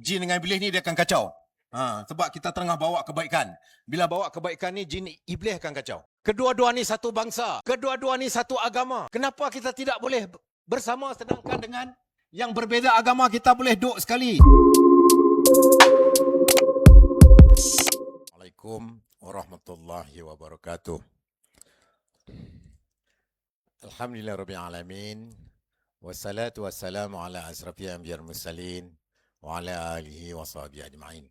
jin dengan iblis ni dia akan kacau. Sebab kita tengah bawa kebaikan. Bila bawa kebaikan ni, jin iblis akan kacau. Kedua-dua ni satu bangsa. Kedua-dua ni satu agama. Kenapa kita tidak boleh bersama, sedangkan dengan yang berbeza agama kita boleh duduk sekali? Assalamualaikum warahmatullahi wabarakatuh. Alhamdulillahirabbil alamin. Wassalatu wassalamu ala asrafil anbiya'i wal mursalin wa ala alihi wa sahbihi ajma'in.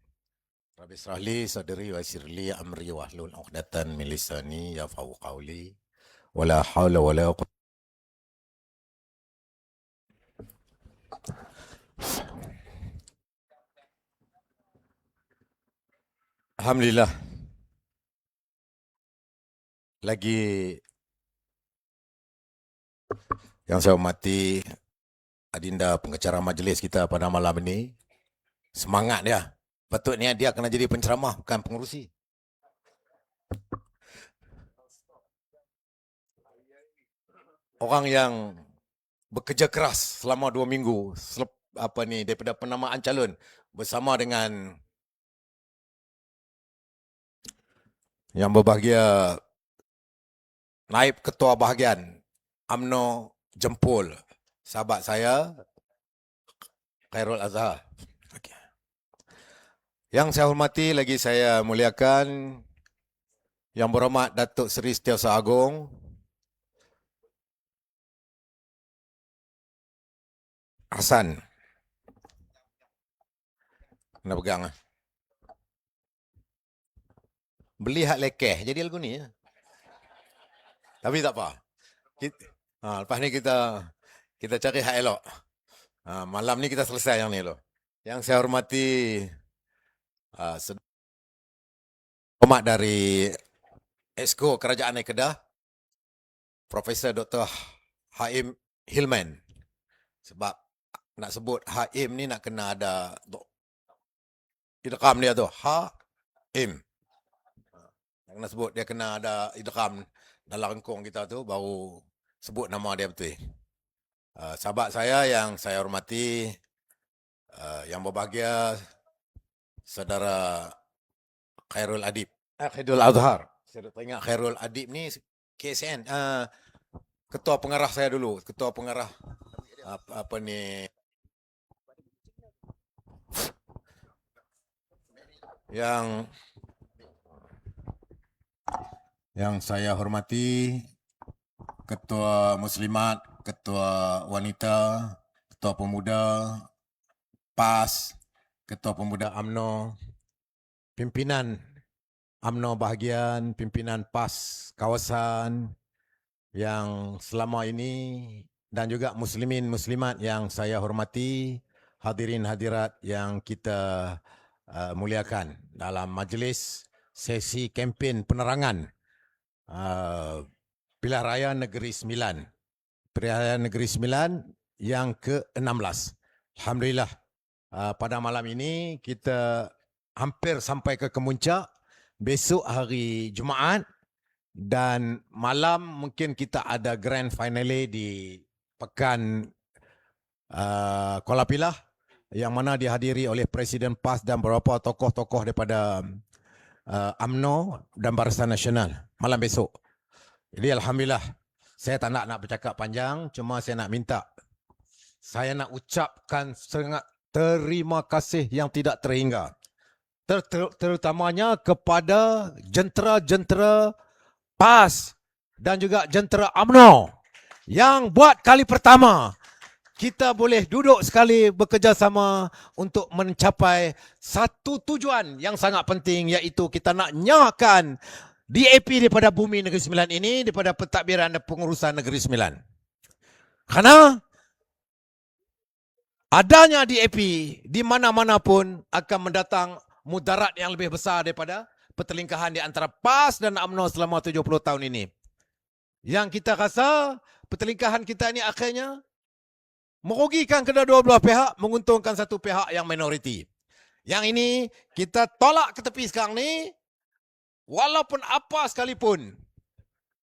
Rabbi israh li sadri wa yassir li amri wahlul 'uqdatan min lisani yafqahu qawli. Wala haula wala quwwata. Alhamdulillah. Lagi yang saya hormati adinda pengacara majlis kita pada malam ini, semangat dia. Patutnya dia kena jadi penceramah, bukan pengurusi. Orang yang bekerja keras selama 2 minggu daripada penamaan calon bersama dengan yang berbahagia naib ketua bahagian UMNO Jempol, sahabat saya Khairul Azhar. Yang saya hormati lagi saya muliakan Yang Berhormat Datuk Seri Setiausaha Agong Hassan. Kena pegang. Beli hak lekeh jadi lagu ni. Tapi tak apa. Lepas ni kita cari hak elok. Malam ni kita selesai yang ni loh. Yang saya hormati hormat dari Esko Kerajaan Kedah, Profesor Dr. Haim Hilman. Sebab nak sebut Haim ni nak kena ada idgham dia tu, Haim. Nak kena sebut dia kena ada idgham dalam rengkung kita tu baru sebut nama dia betul. Sahabat saya yang saya hormati, yang berbahagia Saudara Khairul Adib, Khairul Azhar. Saya teringat Khairul Adib ni KSN, ketua pengarah saya dulu, ketua pengarah yang saya hormati Ketua Muslimat, Ketua Wanita, Ketua Pemuda PAS, Ketua Pemuda UMNO, pimpinan UMNO bahagian, pimpinan PAS kawasan yang selama ini, dan juga muslimin muslimat yang saya hormati, hadirin hadirat yang kita muliakan dalam majlis sesi kempen penerangan Pilihan Raya Negeri Sembilan. Pilihan Raya Negeri Sembilan yang ke-16. Alhamdulillah, pada malam ini kita hampir sampai ke kemuncak. Besok hari Jumaat dan malam mungkin kita ada grand finale di Pekan Kuala Pilah yang mana dihadiri oleh Presiden PAS dan beberapa tokoh-tokoh daripada UMNO dan Barisan Nasional malam besok. Jadi Alhamdulillah, saya tak nak bercakap panjang, cuma saya nak minta, saya nak ucapkan sangat terima kasih yang tidak terhingga. Terutamanya kepada jentera-jentera PAS dan juga jentera UMNO yang buat kali pertama kita boleh duduk sekali bekerjasama untuk mencapai satu tujuan yang sangat penting, iaitu kita nak nyahkan DAP daripada bumi Negeri Sembilan ini, daripada pentadbiran dan pengurusan Negeri Sembilan. Kerana adanya DAP di mana-mana pun akan mendatang mudarat yang lebih besar daripada pertelingkahan di antara PAS dan UMNO selama 70 tahun ini. Yang kita rasa pertelingkahan kita ini akhirnya merugikan kedua-dua belah pihak, menguntungkan satu pihak yang minoriti. Yang ini kita tolak ke tepi sekarang ni, walaupun apa sekalipun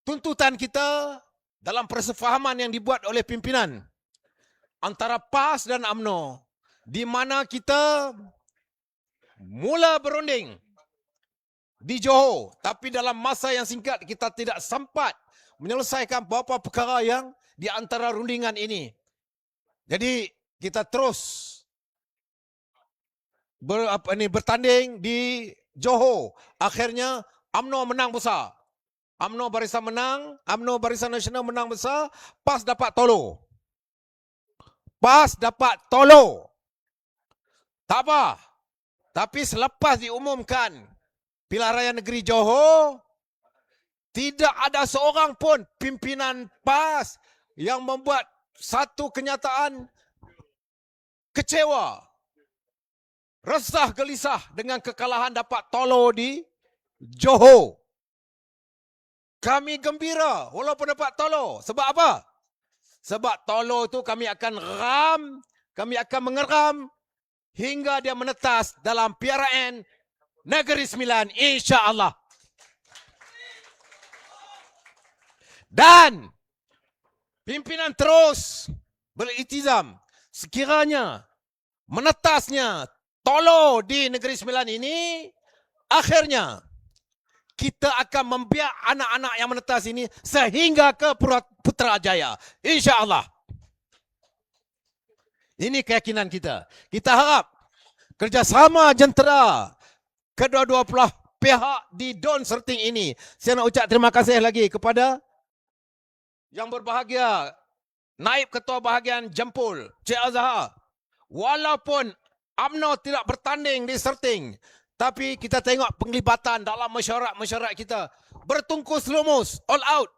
tuntutan kita dalam persefahaman yang dibuat oleh pimpinan antara PAS dan UMNO, di mana kita mula berunding di Johor. Tapi dalam masa yang singkat kita tidak sempat menyelesaikan beberapa perkara yang di antara rundingan ini. Jadi kita terus bertanding di Johor. Akhirnya UMNO menang besar. UMNO Barisan menang, UMNO Barisan Nasional menang besar, PAS dapat tolo. PAS dapat tolo. Tak apa. Tapi selepas diumumkan pilihan raya negeri Johor, tidak ada seorang pun pimpinan PAS yang membuat satu kenyataan kecewa, resah gelisah dengan kekalahan dapat tolo di Johor. Kami gembira walaupun dapat tolo. Sebab apa? Sebab tolo itu kami akan mengeram hingga dia menetas dalam PRN Negeri Sembilan, insya-Allah. Dan pimpinan terus beriltizam sekiranya menetasnya tolo di Negeri Sembilan ini, akhirnya kita akan membiak anak-anak yang menetas ini sehingga ke Putrajaya, insya-Allah. Ini keyakinan kita. Kita harap kerjasama jentera kedua-dua belah pihak di Don Serting ini. Saya nak ucap terima kasih lagi kepada yang berbahagia, Naib Ketua Bahagian Jempol, Cik Azhar. Walaupun UMNO tidak bertanding di Serting, tapi kita tengok penglibatan dalam mesyuarat kita bertungkus lumus, all out.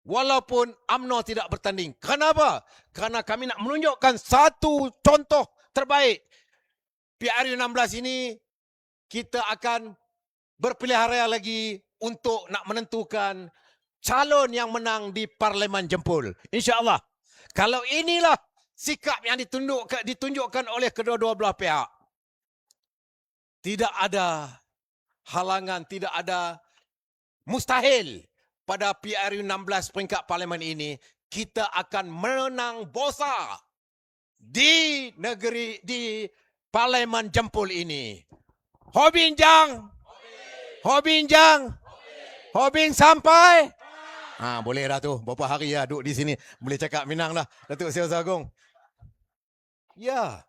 Walaupun UMNO tidak bertanding. Kenapa? Karena kami nak menunjukkan satu contoh terbaik. PRU 16 ini kita akan berpilihan raya lagi untuk nak menentukan calon yang menang di Parlimen Jempol, insya-Allah. Kalau inilah sikap yang ditunjukkan oleh kedua-dua belah pihak, tidak ada halangan, tidak ada mustahil pada PRU 16 peringkat parlimen ini kita akan menang besar di Parlimen Jempol ini. Hobinjang, Hobing sampai. Boleh dah tu. Berapa hari ya duduk di sini. Boleh cakap Minang lah, Datuk Seri Agung. Ya.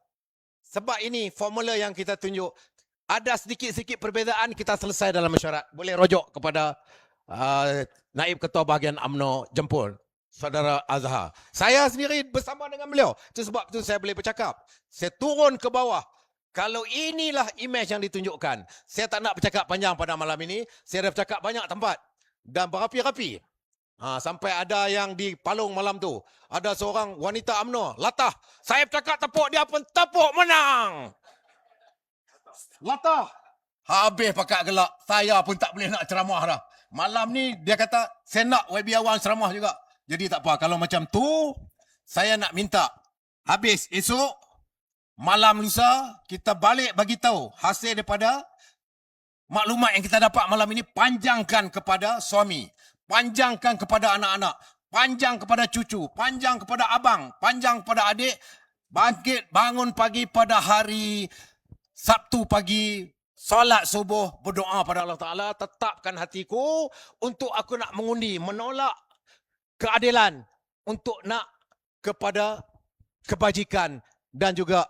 Sebab ini formula yang kita tunjuk. Ada sedikit-sedikit perbezaan, kita selesai dalam mesyuarat. Boleh rujuk kepada Naib Ketua Bahagian UMNO Jempol, Saudara Azhar. Saya sendiri bersama dengan beliau. Itu sebab itu saya boleh bercakap. Saya turun ke bawah. Kalau inilah imej yang ditunjukkan. Saya tak nak bercakap panjang pada malam ini. Saya dah bercakap banyak tempat. Dan berapi-rapi. Sampai ada yang di Palung malam tu. Ada seorang wanita UMNO. Latah. Saya bercakap tepuk, dia pun tepuk, menang. Latah. Habis pakat gelak. Saya pun tak boleh nak ceramah dah. Malam ni dia kata, saya nak YB Awan ceramah juga. Jadi tak apa. Kalau macam tu, saya nak minta. Habis esok, malam lusa, kita balik bagi tahu hasil daripada maklumat yang kita dapat malam ini. Panjangkan kepada suami. Panjangkan kepada anak-anak. Panjang kepada cucu. Panjang kepada abang. Panjang kepada adik. Bangkit bangun pagi pada hari Sabtu pagi. Solat subuh, berdoa pada Allah Ta'ala, tetapkan hatiku untuk aku nak mengundi, menolak keadilan, untuk nak kepada kebajikan, dan juga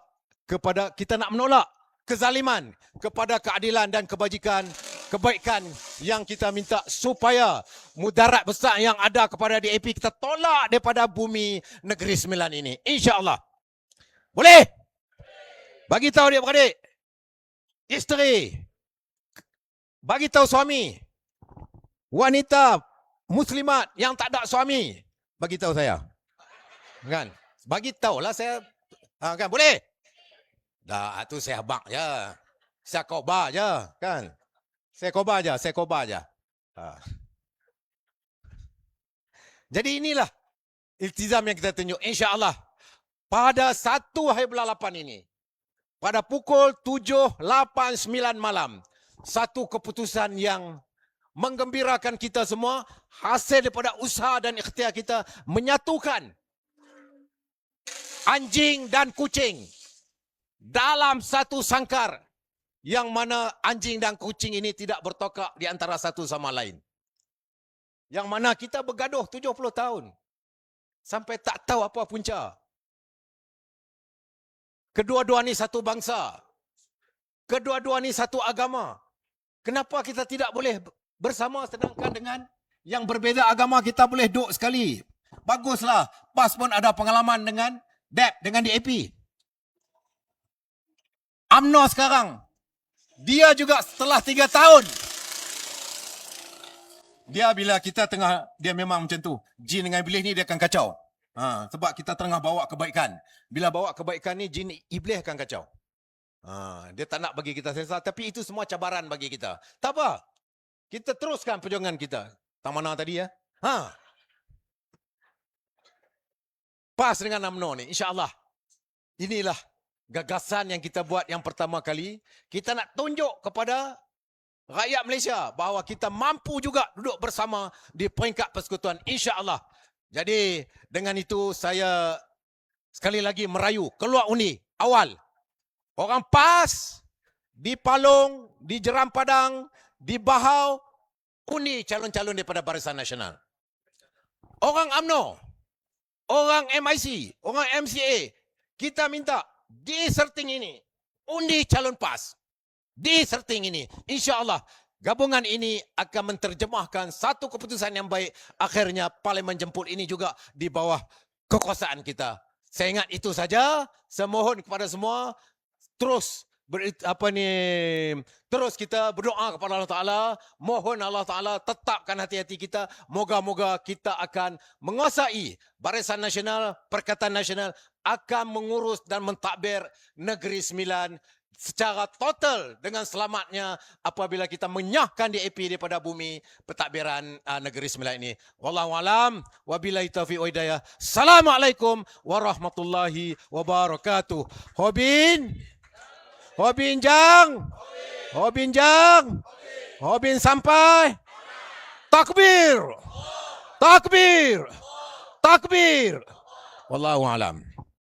kepada kita nak menolak kezaliman, kepada keadilan dan kebajikan, kebaikan yang kita minta supaya mudarat besar yang ada kepada DAP kita tolak daripada bumi Negeri Sembilan ini. InsyaAllah. Boleh? Bagi tahu dia beradik. Isteri, bagi tahu suami. Wanita muslimat yang tak ada suami, bagi tahu saya. Kan? Bagi tahulah saya. Kan boleh? Dah tu saya abang je. Saya kobar je, kan? Saya kobar je. Jadi inilah iltizam yang kita tunjuk, insya-Allah. Pada 1 hari bulan 8 ini. Pada pukul 7, 8, 9 malam. Satu keputusan yang menggembirakan kita semua. Hasil daripada usaha dan ikhtiar kita menyatukan anjing dan kucing dalam satu sangkar. yang mana anjing dan kucing ini tidak bertokak di antara satu sama lain. Yang mana kita bergaduh 70 tahun. Sampai tak tahu apa punca. Kedua-dua ni satu bangsa. Kedua-dua ni satu agama. Kenapa kita tidak boleh bersama, sedangkan dengan yang berbeza agama kita boleh duduk sekali? Baguslah. PAS pun ada pengalaman dengan DAP, dengan DAP. UMNO sekarang, dia juga setelah 3 tahun. Dia bila kita tengah, dia memang macam tu. Jin dengan iblis ni dia akan kacau. Sebab kita tengah bawa kebaikan. Bila bawa kebaikan ni, jin iblis akan kacau. Dia tak nak bagi kita selesa. Tapi itu semua cabaran bagi kita. Tak apa. Kita teruskan perjuangan kita. Tak mana tadi ya? PAS dengan UMNO ni, insya-Allah. Inilah gagasan yang kita buat yang pertama kali. Kita nak tunjuk kepada rakyat Malaysia bahawa kita mampu juga duduk bersama di peringkat persekutuan, insya-Allah. Jadi dengan itu saya sekali lagi merayu keluar undi awal. Orang PAS di Palong, di Jeram Padang, di Bahau undi calon-calon daripada Barisan Nasional. Orang UMNO, orang MIC, orang MCA, kita minta diserting ini, undi calon PAS. Diserting ini, insya-Allah gabungan ini akan menterjemahkan satu keputusan yang baik. Akhirnya parlimen jemput ini juga di bawah kekuasaan kita. Saya ingat itu saja. Saya mohon kepada semua terus terus kita berdoa kepada Allah Taala. Mohon Allah Taala tetapkan hati-hati kita. Moga-moga kita akan menguasai Barisan Nasional, Perikatan Nasional akan mengurus dan mentadbir Negeri Sembilan secara total dengan selamatnya apabila kita menyahkan DAP daripada bumi pentadbiran Negeri Sembilan ini. Wallahu alam, wabillahi taufiq wa hidayah. Assalamualaikum warahmatullahi wabarakatuh. Hobin Jang. Hobin Jang. Hobin sampai. Takbir. Takbir. Takbir. Wallahu alam.